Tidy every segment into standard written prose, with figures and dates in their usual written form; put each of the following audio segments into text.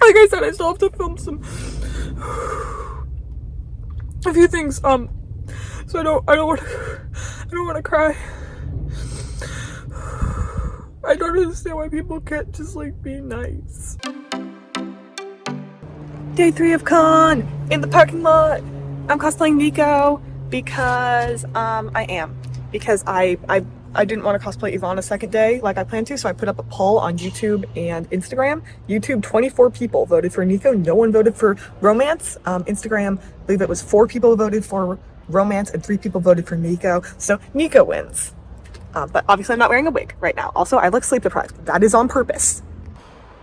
like I said, I still have to film a few things. So I don't want to cry. I don't understand why people can't just like be nice. Day 3 of con in the parking lot. I'm cosplaying Nico because I am. Because I didn't want to cosplay Yvonne a second day like I planned to, so I put up a poll on YouTube and Instagram. YouTube, 24 people voted for Nico. No one voted for romance. Instagram, I believe it was 4 people voted for romance and 3 people voted for Nico. So Nico wins. But obviously I'm not wearing a wig right now. Also, I look sleep deprived. That is on purpose.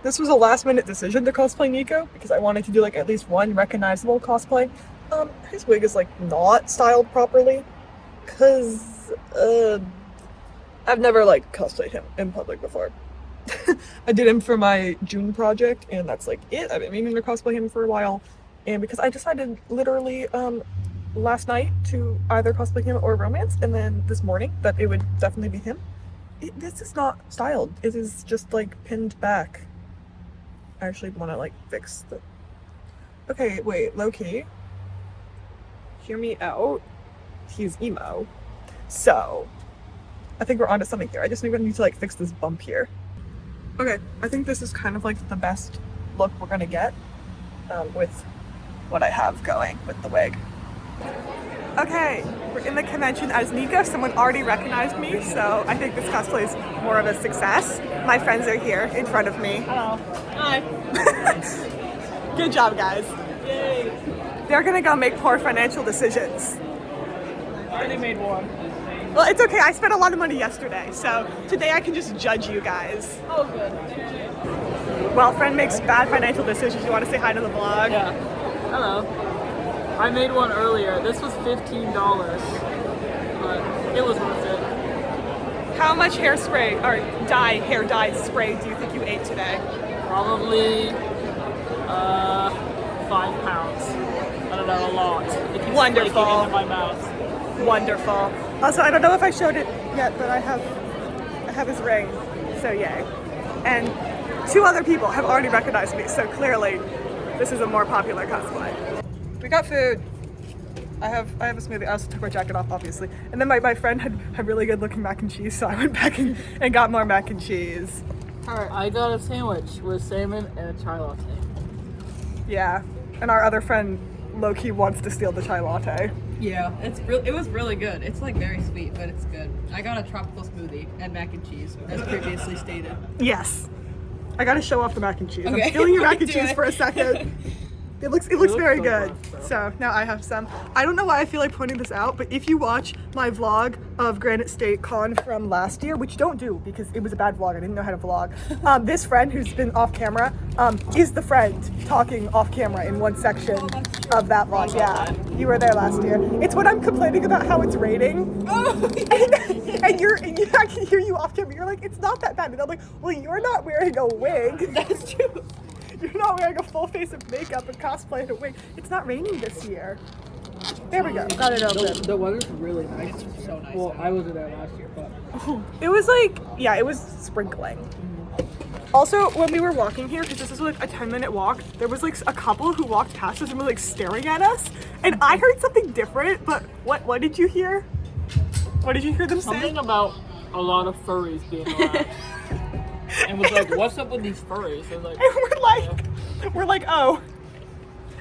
This was a last minute decision to cosplay Nico because I wanted to do like at least one recognizable cosplay. His wig is like not styled properly because I've never like cosplayed him in public before. I did him for my June project and that's like it. I've been meaning to cosplay him for a while, and because I decided literally last night to either cosplay him or romance, and then this morning that it would definitely be him. This is not styled. It is just like pinned back. I actually want to like fix the... Okay, wait, low-key. Hear me out. He's emo. So, I think we're onto something here. I just need to like fix this bump here. Okay, I think this is kind of like the best look we're gonna get with what I have going with the wig. Okay, we're in the convention as Nico. Someone already recognized me, so I think this cosplay is more of a success. My friends are here in front of me. Hello. Hi. Good job, guys. Yay. They're gonna go make poor financial decisions. I already made one. Well, it's okay. I spent a lot of money yesterday, so today I can just judge you guys. Oh, good. Well, friend makes bad financial decisions. You want to say hi to the vlog? Yeah. Hello. I made one earlier. This was $15, but it was worth it. How much hairspray or hair dye spray do you think you ate today? Probably 5 pounds. I don't know, a lot. It keeps Wonderful. flaking into my mouth. Wonderful. Also, I don't know if I showed it yet, but I have his ring, so yay. And 2 other people have already recognized me, so clearly this is a more popular cosplay. We got food. I have a smoothie. I also took my jacket off, obviously. And then my friend had really good looking mac and cheese, so I went back and got more mac and cheese. Alright, I got a sandwich with salmon and a chai latte. Yeah, and our other friend low-key wants to steal the chai latte. Yeah, it was really good. It's like very sweet, but it's good. I got a tropical smoothie and mac and cheese, as previously stated. Yes. I gotta show off the mac and cheese. Okay. I'm stealing your mac and Do cheese it. for a second. It looks very good. So now I have some. I don't know why I feel like pointing this out, but if you watch my vlog of Granite State Con from last year, which don't do because it was a bad vlog, I didn't know how to vlog. This friend who's been off camera is the friend talking off camera in one section of that vlog. Yeah, you were there last year. It's when I'm complaining about how it's raining. Oh, and I can hear you off camera. You're like, it's not that bad. And I'm like, well, you're not wearing a wig. that's true. You're not wearing a full face of makeup and cosplay and a wig. It's not raining this year. There we go. Got it open. The weather's really nice. It's so nice. Well, I wasn't there last year, but It was like, yeah, it was sprinkling. Also, when we were walking here, because this is like a 10-minute walk, there was like a couple who walked past us and were like staring at us. And I heard something different, but what did you hear? What did you hear them say? something about a lot of furries being around. And was like, what's up with these furries? I was like, And we're like, oh.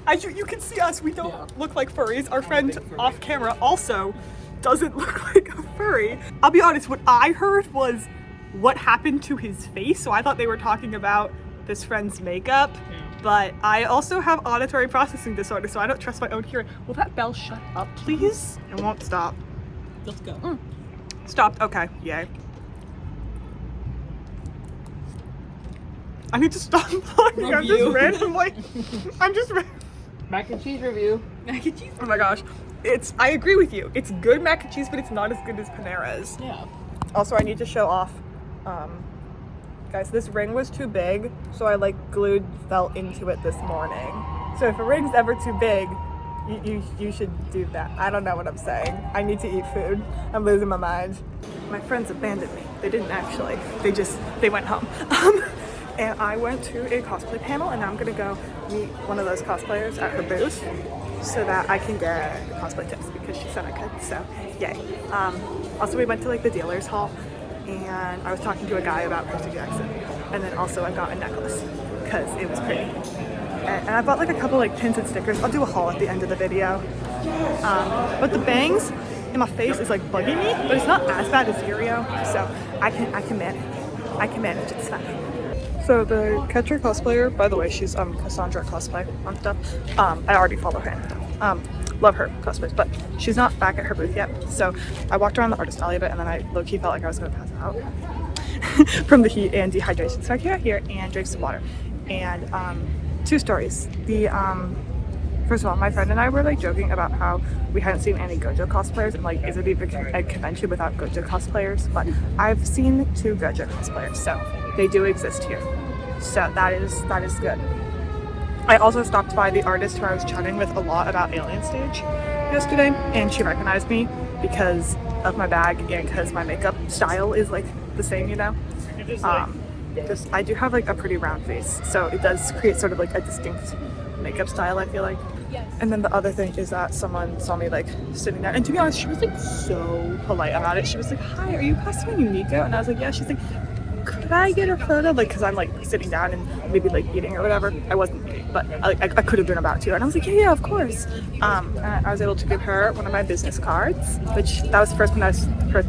As you can see us, we don't look like furries. Our friend big furry. off camera also doesn't look like a furry. I'll be honest, what I heard was what happened to his face. So I thought they were talking about this friend's makeup. But I also have auditory processing disorder, so I don't trust my own hearing. Will that bell shut up, please? It won't stop. let's go. Stopped. Okay. Yay. I need to stop vlogging. I'm just Review. randomly. Mac and cheese review. Mac and cheese. Oh my gosh. I agree with you. It's good mac and cheese, but it's not as good as Panera's. Yeah. Also, I need to show off. Guys, this ring was too big, so I like glued felt into it this morning. So if a ring's ever too big, you should do that. I don't know what I'm saying. I need to eat food. I'm losing my mind. My friends abandoned me. They didn't actually. They went home. and I went to a cosplay panel, and I'm gonna go meet one of those cosplayers at her booth so that I can get cosplay tips because she said I could, so yay. Also we went to like the dealer's hall, and I was talking to a guy about Percy Jackson, and then also I got a necklace because it was pretty. And I bought like a couple like pins and stickers. I'll do a haul at the end of the video. But the bangs in my face is like bugging me, but it's not as bad as Uriel, so I can manage. I can manage, it's fine. So the catcher cosplayer, by the way, she's Cassandra cosplay on stuff. I already follow her. Love her cosplays, but she's not back at her booth yet. So I walked around the artist alley a bit, and then I low-key felt like I was gonna pass out from the heat and dehydration. So I came out here and drank some water. And two stories. First of all, my friend and I were like joking about how we hadn't seen any Gojo cosplayers, and like, is it even a convention without Gojo cosplayers? But I've seen 2 Gojo cosplayers, so they do exist here. So that is good. I also stopped by the artist who I was chatting with a lot about Alien Stage yesterday, and she recognized me because of my bag and because my makeup style is like the same, you know. I do have like a pretty round face, so it does create sort of like a distinct makeup style, I feel like. Yes. And then the other thing is that someone saw me like sitting there, and to be honest, she was like so polite about it. She was like, "Hi, are you cosplaying Unico?" And I was like, "Yeah." She's like, "Could I get a photo?" Like, cause I'm like sitting down and maybe like eating or whatever. I wasn't eating, but I could have been about to. And I was like, yeah, of course. And I was able to give her one of my business cards, which that was the first one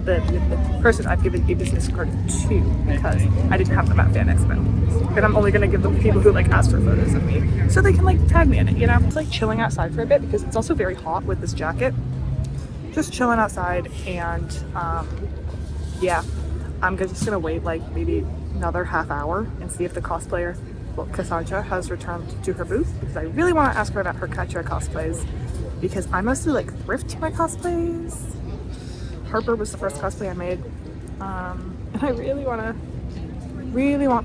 the person I've given a business card to, because I didn't have them at Fan Expo. And I'm only gonna give them to people who like ask for photos of me, so they can like tag me in it, you know? It's like chilling outside for a bit because it's also very hot with this jacket. Just chilling outside, and yeah. I'm just gonna wait like maybe another half hour and see if the cosplayer, well, Cassandra, has returned to her booth, because I really want to ask her about her Catcher cosplays, because I mostly like thrift my cosplays. Harper was the first cosplay I made, and I really want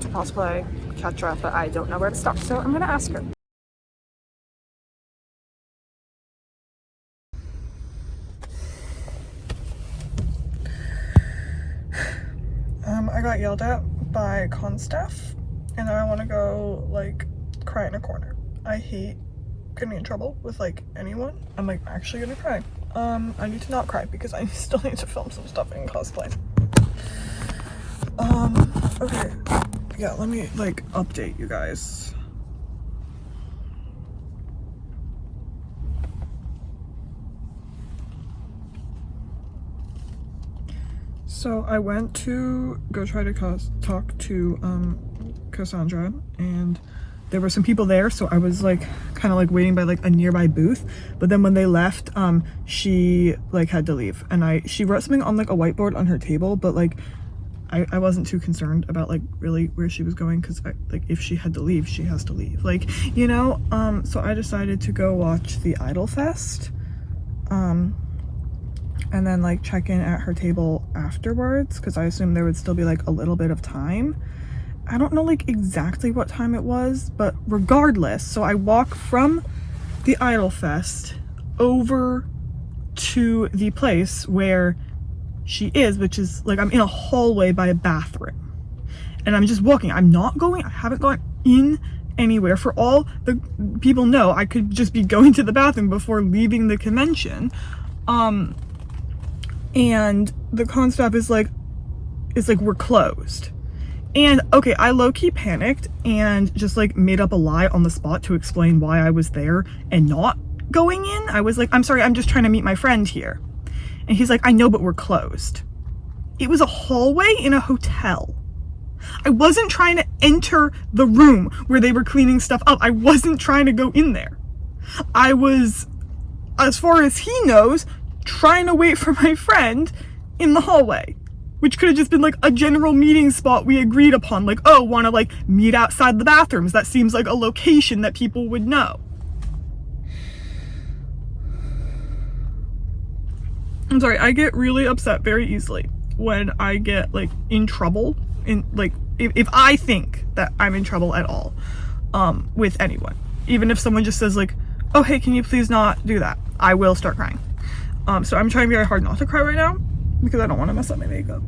to cosplay Catcher, but I don't know where to start, so I'm gonna ask her. I got yelled at by con staff, and I want to go like cry in a corner. I hate getting in trouble with like anyone. I'm like actually gonna cry. I need to not cry because I still need to film some stuff in cosplay. Okay, yeah, let me like update you guys. So I went to go try to talk to Cassandra, and there were some people there, so I was like kind of like waiting by like a nearby booth, but then when they left, she like had to leave, and she wrote something on like a whiteboard on her table, but like I wasn't too concerned about like really where she was going, because like if she had to leave, she has to leave, like, you know. So I decided to go watch the Idol Fest, and then like check in at her table afterwards, because I assumed there would still be like a little bit of time. I don't know like exactly what time it was, but regardless, so I walk from the Idol Fest over to the place where she is, which is like, I'm in a hallway by a bathroom, and I'm just walking. I haven't gone in anywhere. For all the people know, I could just be going to the bathroom before leaving the convention. And the con staff is like, we're closed. And okay, I low-key panicked and just like made up a lie on the spot to explain why I was there and not going in. I was like, I'm sorry, I'm just trying to meet my friend here. And he's like, I know, but we're closed. It was a hallway in a hotel. I wasn't trying to enter the room where they were cleaning stuff up. I wasn't trying to go in there. I was, as far as he knows, trying to wait for my friend in the hallway, which could have just been like a general meeting spot we agreed upon, like, oh, want to like meet outside the bathrooms. That seems like a location that people would know. I'm sorry, I get really upset very easily when I get like in trouble, in like if I think that I'm in trouble at all with anyone, even if someone just says like, oh hey, can you please not do that, I will start crying. So I'm trying very hard not to cry right now because I don't want to mess up my makeup.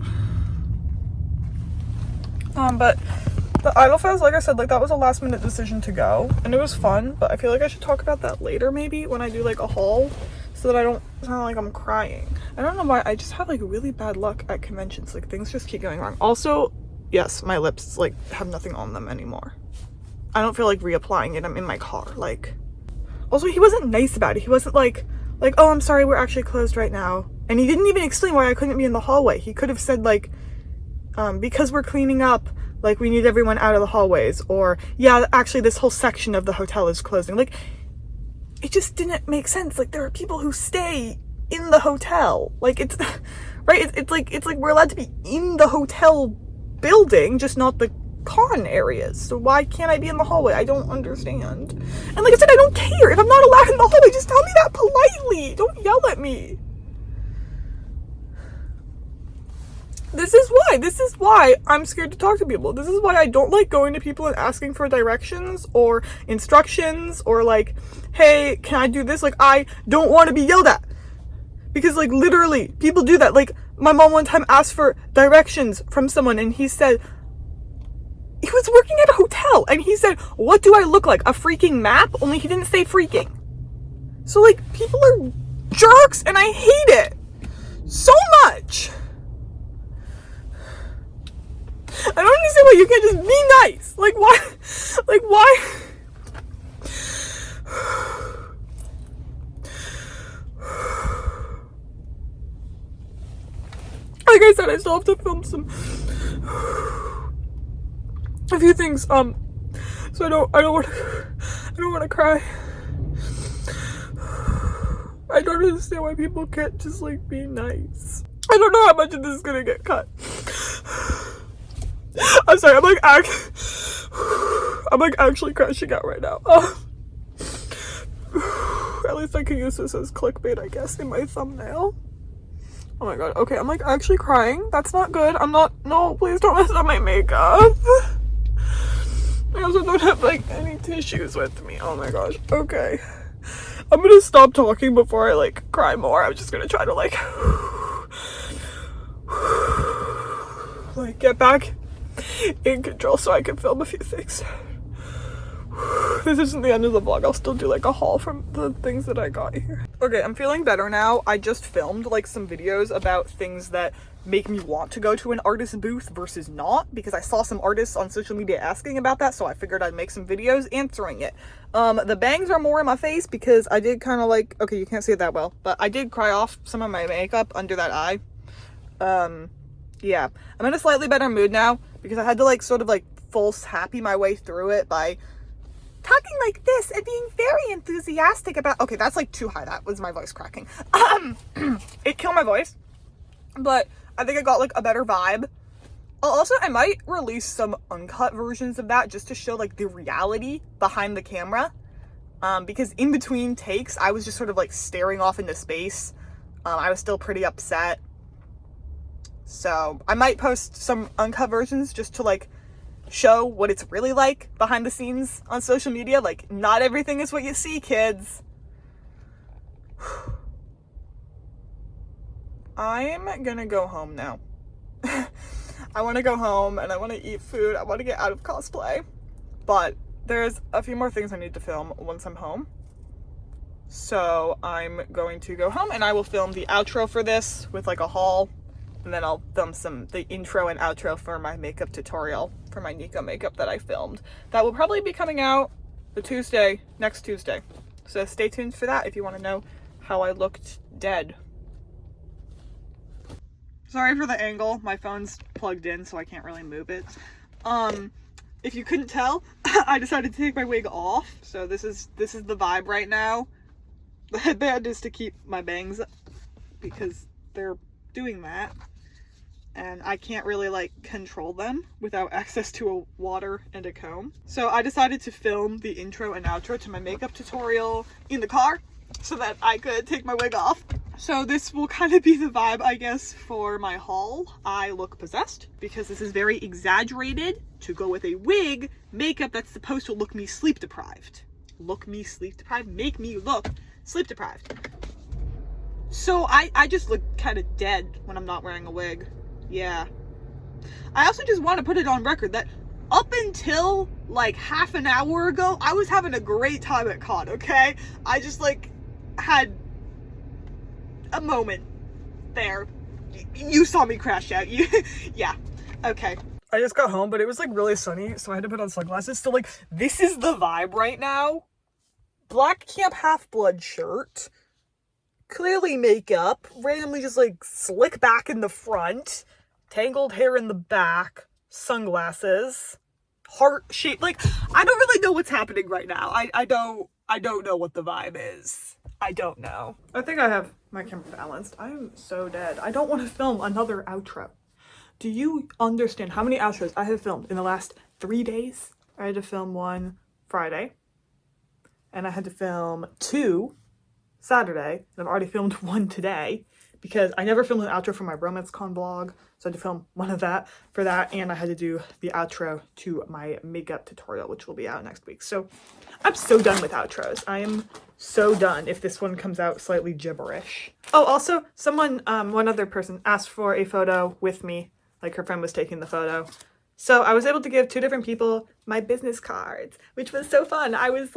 But The Idol Fest, like I said, like that was a last minute decision to go, and it was fun, but I feel like I should talk about that later maybe when I do like a haul, so that I don't sound like I'm crying. I don't know why, I just have like really bad luck at conventions. Like things just keep going wrong. Also, yes, my lips like have nothing on them anymore. I don't feel like reapplying it. I'm in my car. Like, also he wasn't nice about it. He wasn't like, oh, I'm sorry, we're actually closed right now. And he didn't even explain why I couldn't be in the hallway. He could have said like, because we're cleaning up, like we need everyone out of the hallways, or yeah, actually this whole section of the hotel is closing. Like, it just didn't make sense. Like, there are people who stay in the hotel. Like, it's right. It's like we're allowed to be in the hotel building, just not the con areas. So why can't I be in the hallway? I don't understand. And like I said, I don't care if I'm not allowed in the hallway. Just tell me that politely. Don't yell at me. This is why I'm scared to talk to people. This is why I don't like going to people and asking for directions or instructions or like, hey, can I do this? Like, I don't want to be yelled at. Because like literally people do that. Like my mom one time asked for directions from someone and he said, he was working at a hotel and he said, what do I look like? A freaking map? Only he didn't say freaking. So like people are jerks and I hate it so much. I don't understand why you can't just be nice. Like why? Like why? Like I said, I still have to film a few things. So I don't want to cry. I don't understand why people can't just like be nice. I don't know how much of this is gonna get cut. I'm sorry, I'm like actually crashing out right now. At least I can use this as clickbait, I guess, in my thumbnail. Oh my god, okay, I'm like actually crying. That's not good. No, please don't mess up my makeup. I also don't have like any tissues with me. Oh my gosh, okay. I'm gonna stop talking before I like cry more. I'm just gonna try to like get back in control so I can film a few things. This isn't the end of the vlog. I'll still do like a haul from the things that I got here. Okay, I'm feeling better now. I just filmed like some videos about things that make me want to go to an artist booth versus not, because I saw some artists on social media asking about that, so I figured I'd make some videos answering it. The bangs are more in my face because I did kind of like, okay, you can't see it that well, but I did cry off some of my makeup under that eye. Yeah, I'm in a slightly better mood now because I had to like sort of like false happy my way through it by talking like this and being very enthusiastic about, okay, that's like too high. That was my voice cracking. It killed my voice, but I think I got like a better vibe. Also, I might release some uncut versions of that just to show like the reality behind the camera. Because in between takes, I was just sort of like staring off into space. I was still pretty upset. So I might post some uncut versions just to like show what it's really like behind the scenes on social media. Like, not everything is what you see, kids. I'm gonna go home now. I want to go home and I want to eat food. I want to get out of cosplay. But there's a few more things I need to film once I'm home. So I'm going to go home and I will film the outro for this with like a haul. And then I'll film the intro and outro for my makeup tutorial for my Nico makeup that I filmed. That will probably be coming out next Tuesday. So stay tuned for that if you want to know how I looked dead. Sorry for the angle. My phone's plugged in, so I can't really move it. If you couldn't tell, I decided to take my wig off. So this is the vibe right now. The headband is to keep my bangs because they're doing that. And I can't really like control them without access to a water and a comb. So I decided to film the intro and outro to my makeup tutorial in the car so that I could take my wig off. So this will kind of be the vibe, I guess, for my haul. I look possessed because this is very exaggerated to go with a wig makeup that's supposed to look me sleep deprived. Look me sleep deprived? Make me look sleep deprived. So I just look kind of dead when I'm not wearing a wig. Yeah. I also just want to put it on record that up until like half an hour ago, I was having a great time at con, okay? I just like had a moment there. You saw me crash out. Yeah. Okay. I just got home, but it was like really sunny, so I had to put on sunglasses. So like, this is the vibe right now. Black Camp Half-Blood shirt. Clearly makeup. Randomly just like slick back in the front. Tangled hair in the back. Sunglasses. Heart shape. Like, I don't really know what's happening right now. I don't know what the vibe is. I don't know. I think I have my camera balanced. I am so dead. I don't want to film another outro. Do you understand how many outros I have filmed in the last 3 days? I had to film one Friday. And I had to film 2 Saturday. And I've already filmed 1 today. Because I never filmed an outro for my RomanceCon vlog. So I had to film one of that for that. And I had to do the outro to my makeup tutorial, which will be out next week. So I'm so done with outros. I am so done if this one comes out slightly gibberish. Oh, also, someone, one other person asked for a photo with me. Like her friend was taking the photo. So I was able to give 2 different people my business cards, which was so fun. I was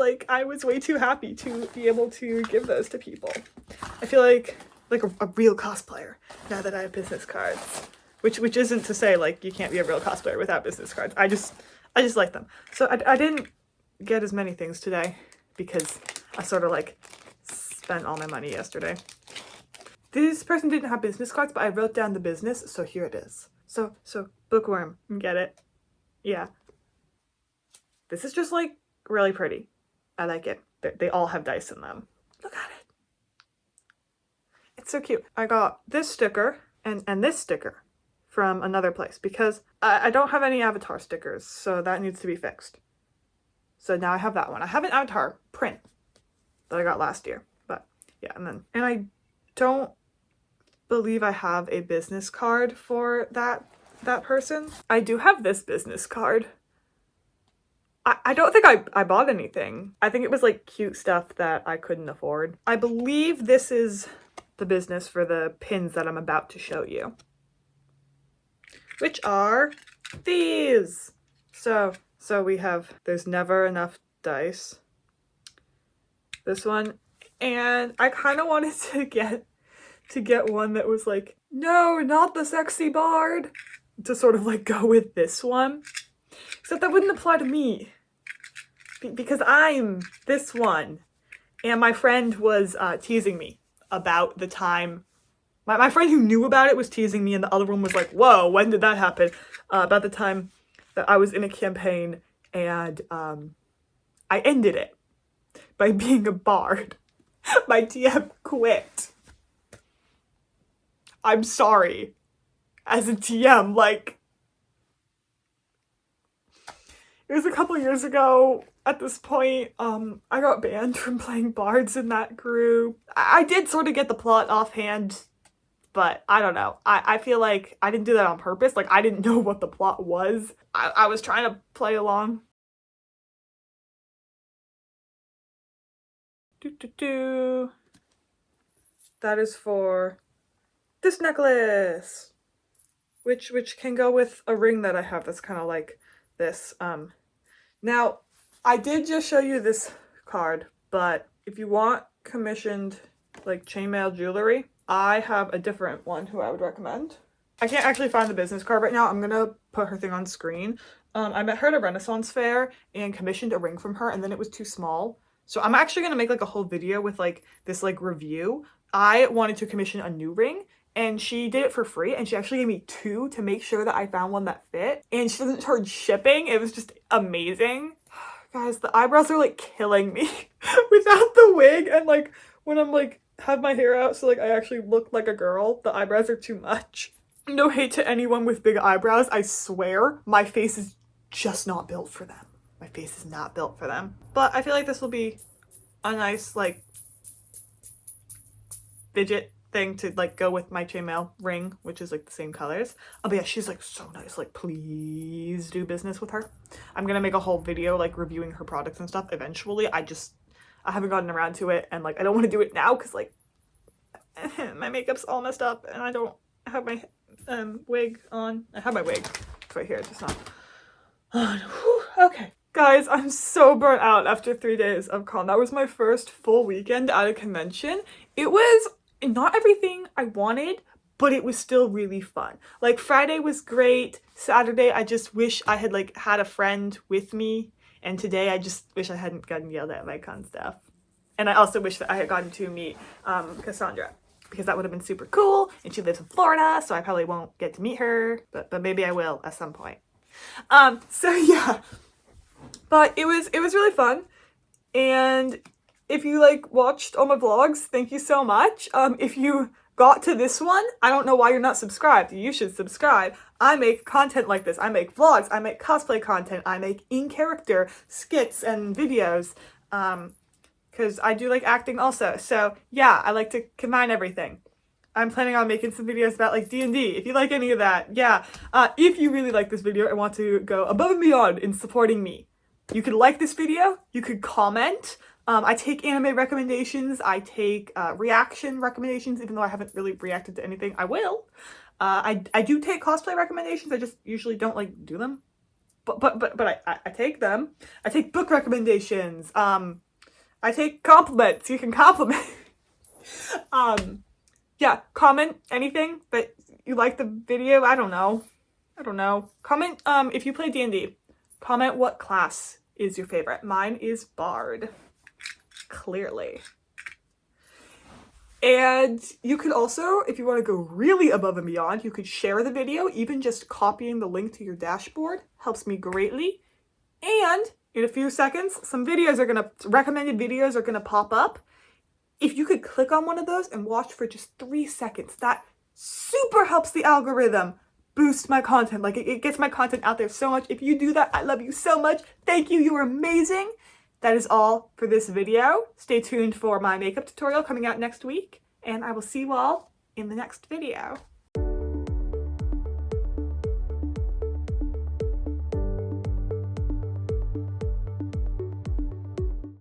way too happy to be able to give those to people. I feel like a real cosplayer now that I have business cards. Which isn't to say like you can't be a real cosplayer without business cards. I just like them. So I didn't get as many things today because I sort of like spent all my money yesterday. This person didn't have business cards, but I wrote down the business, so here it is. So bookworm, get it? Yeah. This is just like really pretty. I like it. They all have dice in them. Look at it. It's so cute. I got this sticker and this sticker from another place because I don't have any avatar stickers, so that needs to be fixed. So now I have that one. I have an avatar print that I got last year, but yeah, and I don't believe I have a business card for that person. I do have this business card. I don't think I bought anything. I think it was like cute stuff that I couldn't afford. I believe this is the business for the pins that I'm about to show you, which are these. So we have There's Never Enough Dice, this one, and I kind of wanted to get one that was like, no, not the sexy bard, to sort of like go with this one, except that wouldn't apply to me because I'm this one. And my friend was teasing me about the time. My friend who knew about it was teasing me, and the other one was like, whoa, when did that happen? About the time that I was in a campaign and I ended it by being a bard. My TM quit. I'm sorry. As a TM, like, it was a couple years ago. At this point, I got banned from playing bards in that group. I did sort of get the plot offhand, but I don't know. I feel like I didn't do that on purpose. Like, I didn't know what the plot was. I was trying to play along. That is for this necklace, which can go with a ring that I have that's kind of like this. Now, I did just show you this card, but if you want commissioned like chainmail jewelry, I have a different one who I would recommend. I can't actually find the business card right now. I'm gonna put her thing on screen. I met her at a Renaissance fair and commissioned a ring from her, and then it was too small. So I'm actually gonna make like a whole video with like this like review. I wanted to commission a new ring, and she did it for free, and she actually gave me 2 to make sure that I found one that fit, and she doesn't charge shipping. It was just amazing. Guys, the eyebrows are like killing me without the wig, and like when I'm like have my hair out so like I actually look like a girl, the eyebrows are too much. No hate to anyone with big eyebrows, I swear my face is just not built for them. My face is not built for them. But I feel like this will be a nice like fidget thing to like go with my chainmail ring, which is like the same colors. Oh, but yeah, she's like so nice. Like, please do business with her. I'm gonna make a whole video like reviewing her products and stuff eventually. I haven't gotten around to it, and like I don't want to do it now because like my makeup's all messed up and I don't have my wig on. I have my wig. It's right here. It's just not Okay. Guys, I'm so burnt out after 3 days of con. That was my first full weekend at a convention. It was not everything I wanted, but it was still really fun. Like Friday was great. Saturday, I just wish I had like had a friend with me. And today, I just wish I hadn't gotten yelled at by con stuff. And I also wish that I had gotten to meet Cassandra, because that would have been super cool. And she lives in Florida, so I probably won't get to meet her, but maybe I will at some point. So yeah. But it was really fun. And if you like watched all my vlogs, thank you so much. If you got to this one, I don't know why you're not subscribed. You should subscribe. I make content like this. I make vlogs, I make cosplay content, I make in-character skits and videos. Because I do like acting also. So yeah, I like to combine everything. I'm planning on making some videos about like D&D. If you like any of that, yeah. If you really like this video and want to go above and beyond in supporting me, you could like this video, you could comment. I take anime recommendations, I take reaction recommendations, even though I haven't really reacted to anything. I will. I do take cosplay recommendations, I just usually don't like do them. But I take them. I take book recommendations. I take compliments. You can compliment. Yeah, comment anything that you like the video. I don't know. Comment if you play D&D. Comment what class is your favorite. Mine is Bard. Clearly. And you could also, if you want to go really above and beyond, you could share the video. Even just copying the link to your dashboard helps me greatly. And in a few seconds, recommended videos are gonna pop up. If you could click on one of those and watch for just 3 seconds, that super helps the algorithm boost my content. Like it gets my content out there so much. If you do that, I love you so much. Thank you, you're amazing. That is all for this video. Stay tuned for my makeup tutorial coming out next week, and I will see you all in the next video.